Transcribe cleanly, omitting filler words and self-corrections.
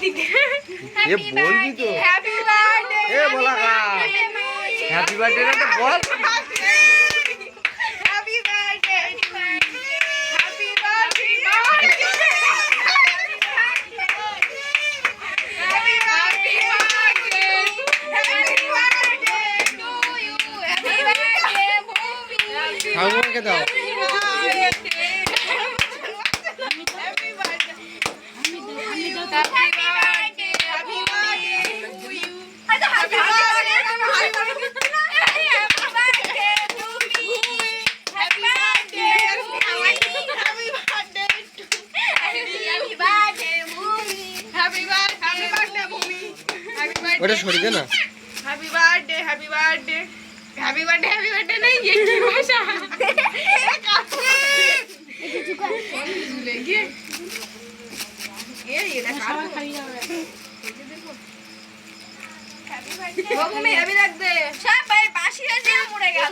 ये बोल भी तो हैप्पी बर्थडे ए बोला का हैप्पी बर्थडे ना तो बोल हैप्पी बर्थडे हैप्पी बर्थडे हम के दाओ ওটা সরিয়ে দে না happy birthday happy birthday happy birthday happy birthday नहीं ये की भाषा ये देखा वो मम्मी अभी रख दे सब भाई बासी है जे मुड़े गया